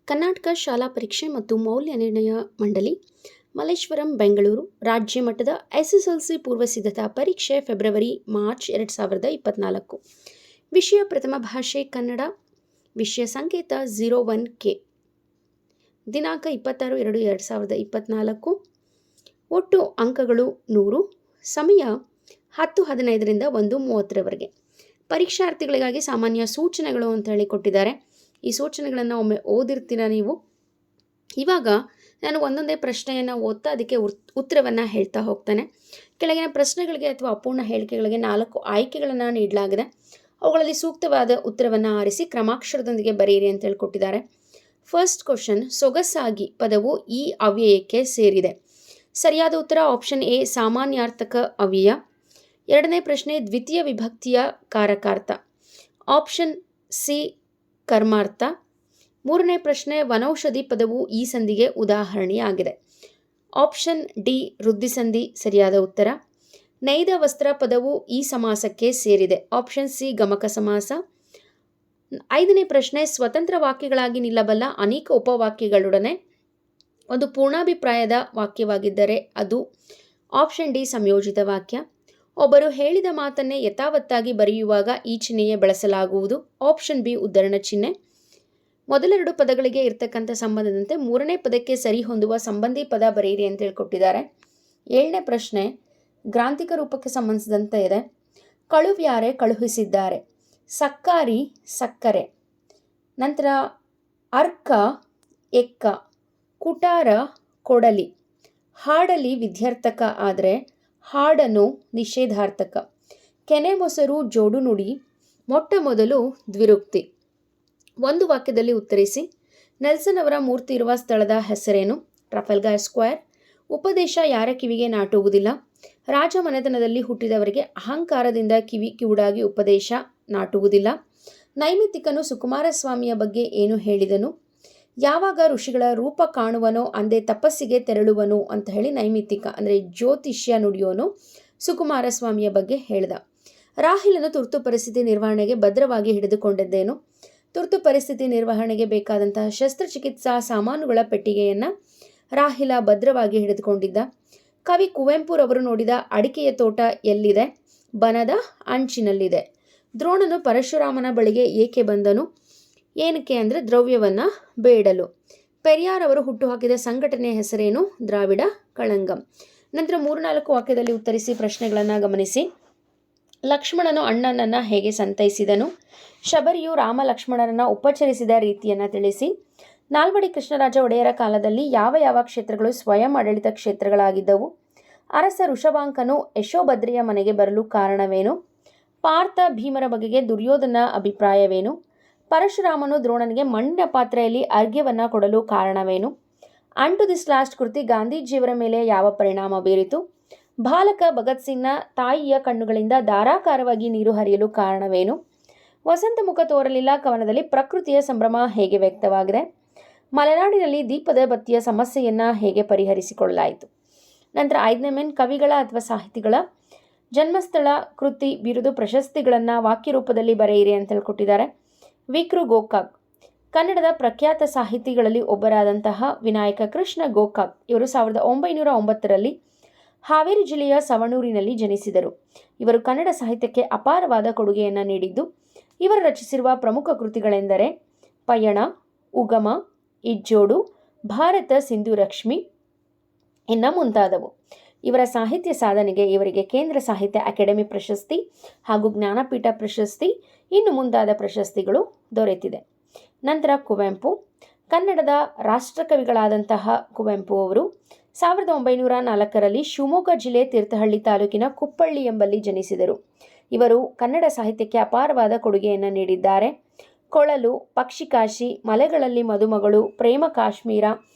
ಕರ್ನಾಟಕ ಶಾಲಾ ಪರೀಕ್ಷೆ ಮತ್ತು ಮೌಲ್ಯ ನಿರ್ಣಯ ಮಂಡಳಿ, ಮಲ್ಲೇಶ್ವರಂ, ಬೆಂಗಳೂರು ರಾಜ್ಯ ಮಟ್ಟದ SSLC ಪೂರ್ವ ಸಿದ್ಧತಾ ಪರೀಕ್ಷೆ ಫೆಬ್ರವರಿ-ಮಾರ್ಚ್ 2024. ವಿಷಯ ಪ್ರಥಮ ಭಾಷೆ ಕನ್ನಡ. ವಿಷಯ ಸಂಕೇತ 01K. ದಿನಾಂಕ 26/2/2024. ಒಟ್ಟು ಅಂಕಗಳು 100. ಸಮಯ 10:15ರಿಂದ 1:30ರವರೆಗೆ. ಪರೀಕ್ಷಾರ್ಥಿಗಳಿಗಾಗಿ ಸಾಮಾನ್ಯ ಸೂಚನೆಗಳು ಅಂತ ಹೇಳಿ ಕೊಟ್ಟಿದ್ದಾರೆ. ಈ ಸೂಚನೆಗಳನ್ನು ಒಮ್ಮೆ ಓದಿರ್ತೀರ ನೀವು. ಇವಾಗ ನಾನು ಒಂದೊಂದೇ ಪ್ರಶ್ನೆಯನ್ನು ಓದ್ತಾ ಅದಕ್ಕೆ ಉತ್ತರವನ್ನು ಹೇಳ್ತಾ ಹೋಗ್ತಾನೆ. ಕೆಳಗಿನ ಪ್ರಶ್ನೆಗಳಿಗೆ ಅಥವಾ ಅಪೂರ್ಣ ಹೇಳಿಕೆಗಳಿಗೆ 4 ಆಯ್ಕೆಗಳನ್ನು ನೀಡಲಾಗಿದೆ. ಅವುಗಳಲ್ಲಿ ಸೂಕ್ತವಾದ ಉತ್ತರವನ್ನು ಆರಿಸಿ ಕ್ರಮಾಕ್ಷರದೊಂದಿಗೆ ಬರೆಯಿರಿ ಅಂತ ಹೇಳ್ಕೊಟ್ಟಿದ್ದಾರೆ. ಫಸ್ಟ್ ಕ್ವಶನ್, ಸೊಗಸಾಗಿ ಪದವು ಈ ಅವ್ಯಯಕ್ಕೆ ಸೇರಿದೆ. ಸರಿಯಾದ ಉತ್ತರ ಆಪ್ಷನ್ ಎ, ಸಾಮಾನ್ಯಾರ್ಥಕ ಅವ್ಯಯ. ಎರಡನೇ ಪ್ರಶ್ನೆ, ದ್ವಿತೀಯ ವಿಭಕ್ತಿಯ ಕಾರಕಾರ್ಥ. Option C, ಕರ್ಮಾರ್ಥ. ಮೂರನೇ ಪ್ರಶ್ನೆ, ವನೌಷಧಿ ಪದವು ಈ ಸಂಧಿಗೆ ಉದಾಹರಣೆಯಾಗಿದೆ. ಆಪ್ಷನ್ ಡಿ, ವೃದ್ಧಿಸಂಧಿ ಸರಿಯಾದ ಉತ್ತರ. ನೈದ ವಸ್ತ್ರ ಪದವು ಈ ಸಮಾಸಕ್ಕೆ ಸೇರಿದೆ. ಆಪ್ಷನ್ ಸಿ, ಗಮಕ ಸಮಾಸ. ಐದನೇ ಪ್ರಶ್ನೆ, ಸ್ವತಂತ್ರ ವಾಕ್ಯಗಳಾಗಿ ನಿಲ್ಲಬಲ್ಲ ಅನೇಕ ಉಪವಾಕ್ಯಗಳೊಡನೆ ಒಂದು ಪೂರ್ಣಾಭಿಪ್ರಾಯದ ವಾಕ್ಯವಾಗಿದ್ದರೆ ಅದು ಆಪ್ಷನ್ ಡಿ, ಸಂಯೋಜಿತ ವಾಕ್ಯ. ಒಬ್ಬರು ಹೇಳಿದ ಮಾತನ್ನೇ ಯಥಾವತ್ತಾಗಿ ಬರೆಯುವಾಗ ಈ ಚಿಹ್ನೆಯೇ ಬಳಸಲಾಗುವುದು. ಆಪ್ಷನ್ ಬಿ, ಉದ್ಧರಣ ಚಿಹ್ನೆ. ಮೊದಲೆರಡು ಪದಗಳಿಗೆ ಇರ್ತಕ್ಕಂಥ ಸಂಬಂಧದಂತೆ ಮೂರನೇ ಪದಕ್ಕೆ ಸರಿ ಹೊಂದುವ ಸಂಬಂಧಿ ಪದ ಬರೆಯಿರಿ ಅಂತ ಹೇಳ್ಕೊಟ್ಟಿದ್ದಾರೆ. ಏಳನೇ ಪ್ರಶ್ನೆ ಗ್ರಾಂಥಿಕ ರೂಪಕ್ಕೆ ಸಂಬಂಧಿಸಿದಂತೆ ಇದೆ. ಕಳುವ್ಯಾರೆ ಕಳುಹಿಸಿದ್ದಾರೆ. ಸಕ್ಕಾರಿ ಸಕ್ಕರೆ. ನಂತರ ಅರ್ಕ ಎಕ್ಕ. ಕುಟಾರ ಕೊಡಲಿ. ಹಾಡಲಿ ವಿಧ್ಯರ್ಥಕ ಆದರೆ ಹಾಡನು ನಿಷೇಧಾರ್ಥಕ. ಕೆನೆ ಮೊಸರು ಜೋಡು ನುಡಿ. ಮೊಟ್ಟ ಮೊದಲು ದ್ವಿರುಕ್ತಿ. ಒಂದು ವಾಕ್ಯದಲ್ಲಿ ಉತ್ತರಿಸಿ. ನೆಲ್ಸನ್ ಅವರ ಮೂರ್ತಿ ಇರುವ ಸ್ಥಳದ ಹೆಸರೇನು? ಟ್ರಫಲ್ಗಾರ್ ಸ್ಕ್ವೇರ್. ಉಪದೇಶ ಯಾರ ಕಿವಿಗೆ ನಾಟುವುದಿಲ್ಲ? ರಾಜ ಮನೆತನದಲ್ಲಿ ಹುಟ್ಟಿದವರಿಗೆ ಅಹಂಕಾರದಿಂದ ಕಿವಿ ಕಿವುಡಾಗಿ ಉಪದೇಶ ನಾಟುವುದಿಲ್ಲ. ನೈಮಿತ್ತಿಕನು ಸುಕುಮಾರಸ್ವಾಮಿಯ ಬಗ್ಗೆ ಏನು ಹೇಳಿದನು? ಯಾವಾಗ ಋಷಿಗಳ ರೂಪ ಕಾಣುವನೋ ಅಂದೇ ತಪಸ್ಸಿಗೆ ತೆರಳುವನು ಅಂತ ಹೇಳಿ ನೈಮಿತ್ತಿಕ ಅಂದರೆ ಜ್ಯೋತಿಷ್ಯ ನುಡಿಯೋನು ಸುಕುಮಾರಸ್ವಾಮಿಯ ಬಗ್ಗೆ ಹೇಳ್ದ. ರಾಹಿಲನು ತುರ್ತು ಪರಿಸ್ಥಿತಿ ನಿರ್ವಹಣೆಗೆ ಭದ್ರವಾಗಿ ಹಿಡಿದುಕೊಂಡಿದ್ದೇನು? ತುರ್ತು ಪರಿಸ್ಥಿತಿ ನಿರ್ವಹಣೆಗೆ ಬೇಕಾದಂತಹ ಶಸ್ತ್ರಚಿಕಿತ್ಸಾ ಸಾಮಾನುಗಳ ಪೆಟ್ಟಿಗೆಯನ್ನು ರಾಹಿಲ ಭದ್ರವಾಗಿ ಹಿಡಿದುಕೊಂಡಿದ್ದ. ಕವಿ ಕುವೆಂಪುರವರು ನೋಡಿದ ಅಡಿಕೆಯ ತೋಟ ಎಲ್ಲಿದೆ? ಬನದ ಅಂಚಿನಲ್ಲಿದೆ. ದ್ರೋಣನು ಪರಶುರಾಮನ ಬಳಿಗೆ ಏಕೆ ಬಂದನು? ಏನಕ್ಕೆ ಅಂದರೆ ದ್ರವ್ಯವನ್ನು ಬೇಡಲು. ಪೆರಿಯಾರ್ ಅವರು ಹುಟ್ಟುಹಾಕಿದ ಸಂಘಟನೆಯ ಹೆಸರೇನು? ದ್ರಾವಿಡ ಕಳಂಗಂ. ನಂತರ 3-4 ವಾಕ್ಯದಲ್ಲಿ ಉತ್ತರಿಸಿ ಪ್ರಶ್ನೆಗಳನ್ನು ಗಮನಿಸಿ. ಲಕ್ಷ್ಮಣನು ಅಣ್ಣನನ್ನು ಹೇಗೆ ಸಂತೈಸಿದನು? ಶಬರಿಯು ರಾಮ ಲಕ್ಷ್ಮಣರನ್ನು ಉಪಚರಿಸಿದ ರೀತಿಯನ್ನು ತಿಳಿಸಿ. ನಾಲ್ವಡಿ ಕೃಷ್ಣರಾಜ ಒಡೆಯರ ಕಾಲದಲ್ಲಿ ಯಾವ ಯಾವ ಕ್ಷೇತ್ರಗಳು ಸ್ವಯಂ ಆಡಳಿತ ಕ್ಷೇತ್ರಗಳಾಗಿದ್ದವು? ಅರಸ ಋಷಭಾಂಕನು ಯಶೋಭದ್ರೆಯ ಮನೆಗೆ ಬರಲು ಕಾರಣವೇನು? ಪಾರ್ಥ ಭೀಮರ ಬಗೆಗೆ ದುರ್ಯೋಧನ ಅಭಿಪ್ರಾಯವೇನು? ಪರಶುರಾಮನು ದ್ರೋಣನಿಗೆ ಮಣ್ಣಿನ ಪಾತ್ರೆಯಲ್ಲಿ ಅರ್ಘ್ಯವನ್ನು ಕೊಡಲು ಕಾರಣವೇನು? ಅಂಟು ದಿಸ್ ಲಾಸ್ಟ್ ಕೃತಿ ಗಾಂಧೀಜಿಯವರ ಮೇಲೆ ಯಾವ ಪರಿಣಾಮ ಬೀರಿತು? ಬಾಲಕ ಭಗತ್ ಸಿಂಗ್ನ ತಾಯಿಯ ಕಣ್ಣುಗಳಿಂದ ಧಾರಾಕಾರವಾಗಿ ನೀರು ಹರಿಯಲು ಕಾರಣವೇನು? ವಸಂತ ಮುಖ ತೋರಲಿಲ್ಲ ಕವನದಲ್ಲಿ ಪ್ರಕೃತಿಯ ಸಂಭ್ರಮ ಹೇಗೆ ವ್ಯಕ್ತವಾಗಿದೆ? ಮಲೆನಾಡಿನಲ್ಲಿ ದೀಪದ ಬತ್ತಿಯ ಸಮಸ್ಯೆಯನ್ನು ಹೇಗೆ ಪರಿಹರಿಸಿಕೊಳ್ಳಲಾಯಿತು? ನಂತರ 5ನೇ ಮೇನ್, ಕವಿಗಳ ಅಥವಾ ಸಾಹಿತಿಗಳ ಜನ್ಮಸ್ಥಳ, ಕೃತಿ, ಬಿರುದು, ಪ್ರಶಸ್ತಿಗಳನ್ನು ವಾಕ್ಯ ರೂಪದಲ್ಲಿ ಬರೆಯಿರಿ ಅಂತ ಹೇಳ್ಕೊಟ್ಟಿದ್ದಾರೆ. ವಿಕ್ರು ಗೋಕಾಕ್. ಕನ್ನಡದ ಪ್ರಖ್ಯಾತ ಸಾಹಿತಿಗಳಲ್ಲಿ ಒಬ್ಬರಾದಂತಹ ವಿನಾಯಕ ಕೃಷ್ಣ ಗೋಕಾಕ್ ಇವರು 1909ರಲ್ಲಿ ಹಾವೇರಿ ಜಿಲ್ಲೆಯ ಸವಣೂರಿನಲ್ಲಿ ಜನಿಸಿದರು. ಇವರು ಕನ್ನಡ ಸಾಹಿತ್ಯಕ್ಕೆ ಅಪಾರವಾದ ಕೊಡುಗೆಯನ್ನು ನೀಡಿದ್ದು, ಇವರು ರಚಿಸಿರುವ ಪ್ರಮುಖ ಕೃತಿಗಳೆಂದರೆ ಪಯಣ, ಉಗಮ, ಇಜ್ಜೋಡು, ಭಾರತ ಸಿಂಧು ಲಕ್ಷ್ಮಿ ಇನ್ನು ಮುಂತಾದವು. ಇವರ ಸಾಹಿತ್ಯ ಸಾಧನೆಗೆ ಇವರಿಗೆ ಕೇಂದ್ರ ಸಾಹಿತ್ಯ ಅಕಾಡೆಮಿ ಪ್ರಶಸ್ತಿ ಹಾಗೂ ಜ್ಞಾನಪೀಠ ಪ್ರಶಸ್ತಿ ಇನ್ನು ಮುಂತಾದ ಪ್ರಶಸ್ತಿಗಳು ದೊರೆತಿದೆ. ನಂತರ ಕುವೆಂಪು. ಕನ್ನಡದ ರಾಷ್ಟ್ರಕವಿಗಳಾದಂತಹ ಕುವೆಂಪು ಅವರು 1904ರಲ್ಲಿ ಶಿವಮೊಗ್ಗ ಜಿಲ್ಲೆ ತೀರ್ಥಹಳ್ಳಿ ತಾಲೂಕಿನ ಕುಪ್ಪಳ್ಳಿ ಎಂಬಲ್ಲಿ ಜನಿಸಿದರು. ಇವರು ಕನ್ನಡ ಸಾಹಿತ್ಯಕ್ಕೆ ಅಪಾರವಾದ ಕೊಡುಗೆಯನ್ನು ನೀಡಿದ್ದಾರೆ. ಕೊಳಲು, ಪಕ್ಷಿಕಾಶಿ, ಮಲೆಗಳಲ್ಲಿ ಮದುಮಗಳು, ಪ್ರೇಮ ಕಾಶ್ಮೀರ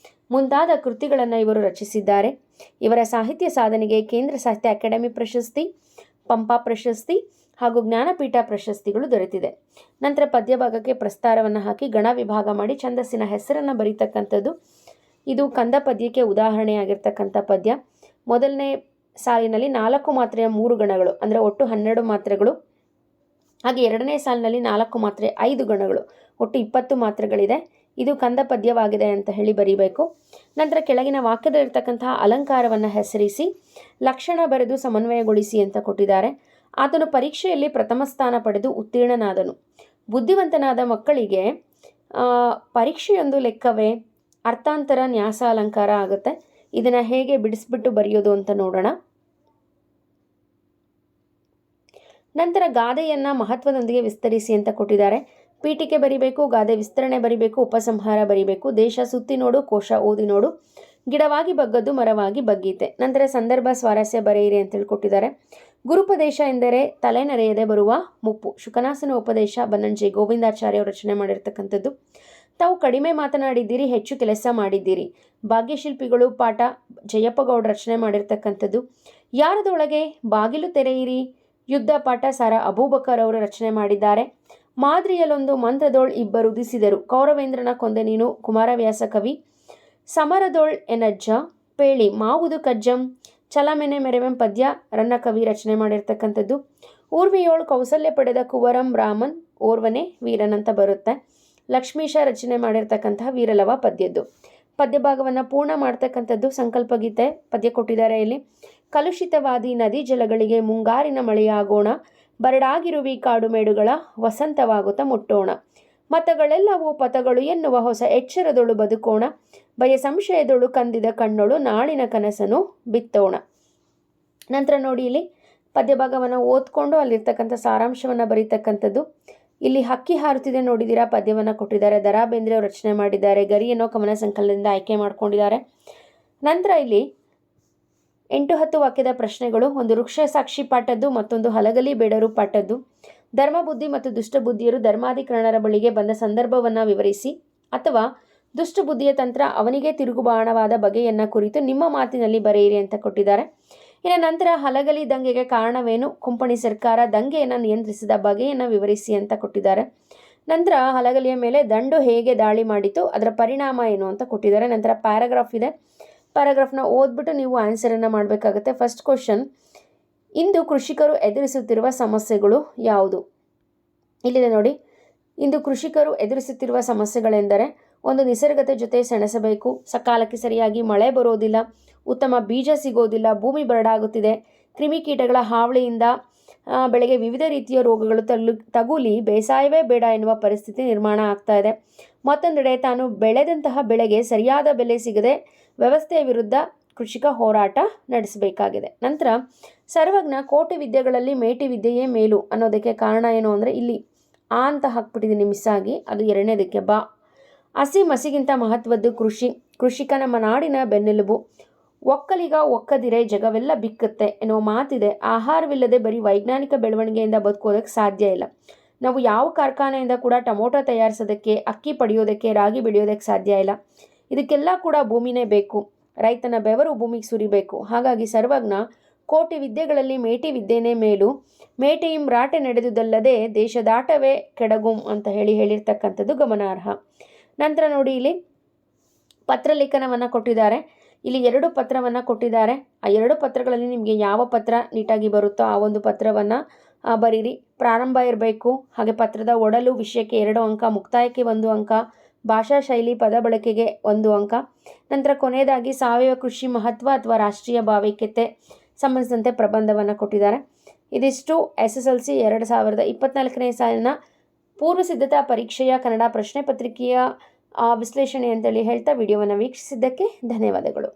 ಮುಂತಾದ ಕೃತಿಗಳನ್ನು ಇವರು ರಚಿಸಿದ್ದಾರೆ. ಇವರ ಸಾಹಿತ್ಯ ಸಾಧನೆಗೆ ಕೇಂದ್ರ ಸಾಹಿತ್ಯ ಅಕಾಡೆಮಿ ಪ್ರಶಸ್ತಿ, ಪಂಪ ಪ್ರಶಸ್ತಿ ಹಾಗೂ ಜ್ಞಾನಪೀಠ ಪ್ರಶಸ್ತಿಗಳು ದೊರೆತಿದೆ. ನಂತರ ಪದ್ಯ ಭಾಗಕ್ಕೆ ಪ್ರಸ್ತಾರವನ್ನು ಹಾಕಿ ಗಣ ವಿಭಾಗ ಮಾಡಿ ಛಂದಸ್ಸಿನ ಹೆಸರನ್ನು ಬರೀತಕ್ಕಂಥದ್ದು. ಇದು ಕಂದ ಪದ್ಯಕ್ಕೆ ಉದಾಹರಣೆಯಾಗಿರ್ತಕ್ಕಂಥ ಪದ್ಯ. ಮೊದಲನೇ ಸಾಲಿನಲ್ಲಿ 4 ಮಾತ್ರೆಯ 3 ಗಣಗಳು ಅಂದರೆ ಒಟ್ಟು 12 ಮಾತ್ರೆಗಳು. ಹಾಗೆ ಎರಡನೇ ಸಾಲಿನಲ್ಲಿ 4 ಮಾತ್ರೆ 5 ಗಣಗಳು ಒಟ್ಟು 20 ಮಾತ್ರೆಗಳಿದೆ. ಇದು ಕಂದ ಪದ್ಯವಾಗಿದೆ ಅಂತ ಹೇಳಿ ಬರೀಬೇಕು. ನಂತರ ಕೆಳಗಿನ ವಾಕ್ಯದಲ್ಲಿರ್ತಕ್ಕಂತಹ ಅಲಂಕಾರವನ್ನು ಹೆಸರಿಸಿ ಲಕ್ಷಣ ಬರೆದು ಸಮನ್ವಯಗೊಳಿಸಿ ಅಂತ ಕೊಟ್ಟಿದ್ದಾರೆ. ಆತನು ಪರೀಕ್ಷೆಯಲ್ಲಿ ಪ್ರಥಮ ಸ್ಥಾನ ಪಡೆದು ಉತ್ತೀರ್ಣನಾದನು. ಬುದ್ಧಿವಂತನಾದ ಮಕ್ಕಳಿಗೆ ಪರೀಕ್ಷೆಯೊಂದು ಲೆಕ್ಕವೇ ಅರ್ಥಾಂತರ ನ್ಯಾಸ ಅಲಂಕಾರ ಆಗುತ್ತೆ. ಇದನ್ನು ಹೇಗೆ ಬಿಡಿಸ್ಬಿಟ್ಟು ಬರೆಯೋದು ಅಂತ ನೋಡೋಣ. ನಂತರ ಗಾದೆಯನ್ನು ಮಹತ್ವದೊಂದಿಗೆ ವಿಸ್ತರಿಸಿ ಅಂತ ಕೊಟ್ಟಿದ್ದಾರೆ. ಪೀಠಿಕೆ ಬರಿಬೇಕು, ಗಾದೆ ವಿಸ್ತರಣೆ ಬರಿಬೇಕು, ಉಪಸಂಹಾರ ಬರಿಬೇಕು, ದೇಶ ಸುತ್ತಿ ನೋಡು, ಕೋಶ ಓದಿ ನೋಡು, ಗಿಡವಾಗಿ ಬಗ್ಗದ್ದು ಮರವಾಗಿ ಬಗ್ಗೀತೆ. ನಂತರ ಸಂದರ್ಭ ಸ್ವಾರಸ್ಯ ಬರೆಯಿರಿ ಅಂತೇಳಿ ಕೊಟ್ಟಿದ್ದಾರೆ. ಗುರುಪದೇಶ ಎಂದರೆ ತಲೆನರೆಯದೆ ಬರುವ ಮುಪ್ಪು. ಶುಕನಾಸನ ಉಪದೇಶ ಬನ್ನಂಜೆ ಗೋವಿಂದಾಚಾರ್ಯ ರಚನೆ ಮಾಡಿರ್ತಕ್ಕಂಥದ್ದು. ತಾವು ಕಡಿಮೆ ಮಾತನಾಡಿದ್ದೀರಿ, ಹೆಚ್ಚು ಕೆಲಸ ಮಾಡಿದ್ದೀರಿ. ಭಾಗ್ಯಶಿಲ್ಪಿಗಳು ಪಾಠ ಜಯಪ್ಪ ಗೌಡ ರಚನೆ ಮಾಡಿರ್ತಕ್ಕಂಥದ್ದು. ಯಾರದೊಳಗೆ ಬಾಗಿಲು ತೆರೆಯಿರಿ ಯುದ್ಧ ಪಾಠ ಸಾರ ಅಬೂಬಕರ್ ಅವರು ರಚನೆ ಮಾಡಿದ್ದಾರೆ. ಮಾದ್ರಿಯಲ್ಲೊಂದು ಮಂತ್ರದೋಳ್ ಇಬ್ಬರು ಉದಿಸಿದರು, ಕೌರವೇಂದ್ರನ ಕೊಂದೆ ನೀನು ಕುಮಾರವ್ಯಾಸ ಕವಿ. ಸಮರದೋಳ್ ಎನಜ್ಜ ಪೇಳಿ ಮಾವುದು ಕಜ್ಜಂ ಚಲಮೆನೆ ಮೆರೆವೆಂ ಪದ್ಯ ರನ್ನ ಕವಿ ರಚನೆ ಮಾಡಿರ್ತಕ್ಕಂಥದ್ದು. ಊರ್ವಿಯೋಳು ಕೌಸಲ್ಯ ಪಡೆದ ಕುವರಂ ರಾಮನ್ ಓರ್ವನೇ ವೀರನ್ ಅಂತ ಬರುತ್ತೆ. ಲಕ್ಷ್ಮೀಶ ರಚನೆ ಮಾಡಿರ್ತಕ್ಕಂತಹ ವೀರಲವ ಪದ್ಯದ್ದು. ಪದ್ಯಭಾಗವನ್ನು ಪೂರ್ಣ ಮಾಡ್ತಕ್ಕಂಥದ್ದು ಸಂಕಲ್ಪ ಗೀತೆ ಪದ್ಯ ಕೊಟ್ಟಿದ್ದಾರೆ ಇಲ್ಲಿ. ಕಲುಷಿತವಾದಿ ನದಿ ಜಲಗಳಿಗೆ ಮುಂಗಾರಿನ ಮಳೆಯಾಗೋಣ, ಬರಡಾಗಿರುವಿ ಕಾಡು ಮೇಡುಗಳ ವಸಂತವಾಗುತ್ತಾ ಮುಟ್ಟೋಣ, ಮತಗಳೆಲ್ಲವೂ ಪಥಗಳು ಎನ್ನುವ ಹೊಸ ಎಚ್ಚರದೊಳು ಬದುಕೋಣ, ಭಯ ಸಂಶಯದೊಳು ಕಂದಿದ ಕಣ್ಣೊಳು ನಾಳಿನ ಕನಸನ್ನು ಬಿತ್ತೋಣ. ನಂತರ ನೋಡಿ ಇಲ್ಲಿ ಪದ್ಯಭಾಗವನ್ನು ಓದ್ಕೊಂಡು ಅಲ್ಲಿರ್ತಕ್ಕಂಥ ಸಾರಾಂಶವನ್ನು ಬರೀತಕ್ಕಂಥದ್ದು. ಇಲ್ಲಿ ಹಕ್ಕಿ ಹಾರುತ್ತಿದೆ ನೋಡಿದ್ದೀರಾ ಪದ್ಯವನ್ನು ಕೊಟ್ಟಿದ್ದಾರೆ. ದ ರಾ ಬೇಂದ್ರೆ ಅವರು ರಚನೆ ಮಾಡಿದ್ದಾರೆ. ಗರಿ ಅನ್ನೋ ಕವನ ಸಂಕಲನದಿಂದ ಆಯ್ಕೆ ಮಾಡ್ಕೊಂಡಿದ್ದಾರೆ. ನಂತರ ಇಲ್ಲಿ 8-10 ವಾಕ್ಯದ ಪ್ರಶ್ನೆಗಳು. ಒಂದು ವೃಕ್ಷ ಸಾಕ್ಷಿ ಪಾಠದ್ದು, ಮತ್ತೊಂದು ಹಲಗಲಿ ಬೇಡರು ಪಾಠದ್ದು. ಧರ್ಮಬುದ್ಧಿ ಮತ್ತು ದುಷ್ಟಬುದ್ಧಿಯರು ಧರ್ಮಾಧಿಕರಣರ ಬಳಿಗೆ ಬಂದ ಸಂದರ್ಭವನ್ನು ವಿವರಿಸಿ, ಅಥವಾ ದುಷ್ಟಬುದ್ಧಿಯ ತಂತ್ರ ಅವನಿಗೆ ತಿರುಗುಬಾಣವಾದ ಬಗೆಯನ್ನು ಕುರಿತು ನಿಮ್ಮ ಮಾತಿನಲ್ಲಿ ಬರೆಯಿರಿ ಅಂತ ಕೊಟ್ಟಿದ್ದಾರೆ. ಇನ್ನು ನಂತರ ಹಲಗಲಿ ದಂಗೆಗೆ ಕಾರಣವೇನು, ಕುಂಪಣಿ ಸರ್ಕಾರ ದಂಗೆಯನ್ನು ನಿಯಂತ್ರಿಸಿದ ಬಗೆಯನ್ನು ವಿವರಿಸಿ ಅಂತ ಕೊಟ್ಟಿದ್ದಾರೆ. ನಂತರ ಹಲಗಲಿಯ ಮೇಲೆ ದಂಡು ಹೇಗೆ ದಾಳಿ ಮಾಡಿತು, ಅದರ ಪರಿಣಾಮ ಏನು ಅಂತ ಕೊಟ್ಟಿದ್ದಾರೆ. ನಂತರ ಪ್ಯಾರಾಗ್ರಾಫ್ ಇದೆ. ಪ್ಯಾರಾಗ್ರಾಫ್ನ ಓದ್ಬಿಟ್ಟು ನೀವು ಆನ್ಸರನ್ನು ಮಾಡಬೇಕಾಗುತ್ತೆ. ಫಸ್ಟ್ ಕ್ವಶನ್, ಇಂದು ಕೃಷಿಕರು ಎದುರಿಸುತ್ತಿರುವ ಸಮಸ್ಯೆಗಳು ಯಾವುದು? ಇಲ್ಲಿದೆ ನೋಡಿ. ಇಂದು ಕೃಷಿಕರು ಎದುರಿಸುತ್ತಿರುವ ಸಮಸ್ಯೆಗಳೆಂದರೆ, ಒಂದು ನಿಸರ್ಗದ ಜೊತೆ ಸೆಣಸಬೇಕು, ಸಕಾಲಕ್ಕೆ ಸರಿಯಾಗಿ ಮಳೆ ಬರೋದಿಲ್ಲ, ಉತ್ತಮ ಬೀಜ ಸಿಗೋದಿಲ್ಲ, ಭೂಮಿ ಬರಡಾಗುತ್ತಿದೆ, ಕ್ರಿಮಿಕೀಟಗಳ ಹಾವಳಿಯಿಂದ ಬೆಳೆಗೆ ವಿವಿಧ ರೀತಿಯ ರೋಗಗಳು ತಗುಲಿ ಬೇಸಾಯವೇ ಬೇಡ ಎನ್ನುವ ಪರಿಸ್ಥಿತಿ ನಿರ್ಮಾಣ ಆಗ್ತಾ ಇದೆ. ಮತ್ತೊಂದೆಡೆ ತಾನು ಬೆಳೆದಂತಹ ಬೆಳೆಗೆ ಸರಿಯಾದ ಬೆಲೆ ಸಿಗದೆ ವ್ಯವಸ್ಥೆಯ ವಿರುದ್ಧ ಕೃಷಿಕ ಹೋರಾಟ ನಡೆಸಬೇಕಾಗಿದೆ. ನಂತರ ಸರ್ವಜ್ಞ ಕೋಟಿ ವಿದ್ಯೆಗಳಲ್ಲಿ ಮೇಟಿ ವಿದ್ಯೆಯೇ ಮೇಲು ಅನ್ನೋದಕ್ಕೆ ಕಾರಣ ಏನು ಅಂದರೆ, ಇಲ್ಲಿ ಆ ಅಂತ ಹಾಕ್ಬಿಟ್ಟಿದ್ದೀನಿ ಮಿಸ್ ಆಗಿ, ಅದು ಎರಡನೇದಕ್ಕೆ ಬಾ. ಹಸಿ ಮಸಿಗಿಂತ ಮಹತ್ವದ್ದು ಕೃಷಿ, ಕೃಷಿಕ ನಮ್ಮ ನಾಡಿನ ಬೆನ್ನೆಲುಬು, ಒಕ್ಕಲಿಗ ಒಕ್ಕದಿರೆ ಜಗವೆಲ್ಲ ಬಿಕ್ಕತ್ತೆ ಎನ್ನುವ ಮಾತಿದೆ. ಆಹಾರವಿಲ್ಲದೆ ಬರೀ ವೈಜ್ಞಾನಿಕ ಬೆಳವಣಿಗೆಯಿಂದ ಬದುಕೋದಕ್ಕೆ ಸಾಧ್ಯ ಇಲ್ಲ. ನಾವು ಯಾವ ಕಾರ್ಖಾನೆಯಿಂದ ಕೂಡ ಟೊಮೊಟೊ ತಯಾರಿಸೋದಕ್ಕೆ, ಅಕ್ಕಿ ಪಡೆಯೋದಕ್ಕೆ, ರಾಗಿ ಬೆಳೆಯೋದಕ್ಕೆ ಸಾಧ್ಯ ಇಲ್ಲ. ಇದಕ್ಕೆಲ್ಲ ಕೂಡ ಭೂಮಿನೇ ಬೇಕು. ರೈತನ ಬೆವರು ಭೂಮಿಗೆ ಸುರಿಬೇಕು. ಹಾಗಾಗಿ ಸರ್ವಜ್ಞ ಕೋಟಿ ವಿದ್ಯೆಗಳಲ್ಲಿ ಮೇಟಿ ವಿದ್ಯೆನೇ ಮೇಲು, ಮೇಟಿಯಿಂ ರಾಟೆ ನಡೆದುದಲ್ಲದೆ ದೇಶದಾಟವೇ ಕೆಡಗುಂ ಅಂತ ಹೇಳಿರ್ತಕ್ಕಂಥದ್ದು ಗಮನಾರ್ಹ. ನಂತರ ನೋಡಿ ಇಲ್ಲಿ ಪತ್ರಲೇಖನವನ್ನು ಕೊಟ್ಟಿದ್ದಾರೆ. ಇಲ್ಲಿ 2 ಪತ್ರವನ್ನು ಕೊಟ್ಟಿದ್ದಾರೆ. ಆ 2 ಪತ್ರಗಳಲ್ಲಿ ನಿಮಗೆ ಯಾವ ಪತ್ರ ನೀಟಾಗಿ ಬರುತ್ತೋ ಆ ಒಂದು ಪತ್ರವನ್ನು ಬರೀರಿ. ಪ್ರಾರಂಭ ಇರಬೇಕು, ಹಾಗೆ ಪತ್ರದ ಒಡಲು ವಿಷಯಕ್ಕೆ 2 ಅಂಕ, ಮುಕ್ತಾಯಕ್ಕೆ 1 ಅಂಕ, ಭಾಷಾ ಶೈಲಿ ಪದ ಬಳಕೆಗೆ 1 ಅಂಕ. ನಂತರ ಕೊನೆಯದಾಗಿ ಸಾವಯವ ಕೃಷಿ ಮಹತ್ವ ಅಥವಾ ರಾಷ್ಟ್ರೀಯ ಭಾವೈಕ್ಯತೆ ಸಂಬಂಧಿಸಿದಂತೆ ಪ್ರಬಂಧವನ್ನು ಕೊಟ್ಟಿದ್ದಾರೆ. ಇದಿಷ್ಟು SSLC 2024ನೇ ಸಾಲಿನ ಪೂರ್ವ ಸಿದ್ಧತಾ ಪರೀಕ್ಷೆಯ ಕನ್ನಡ ಪ್ರಶ್ನೆ ಪತ್ರಿಕೆಯ ವಿಶ್ಲೇಷಣೆ ಅಂತೇಳಿ ಹೇಳ್ತಾ ವಿಡಿಯೋವನ್ನು ವೀಕ್ಷಿಸಿದ್ದಕ್ಕೆ ಧನ್ಯವಾದಗಳು.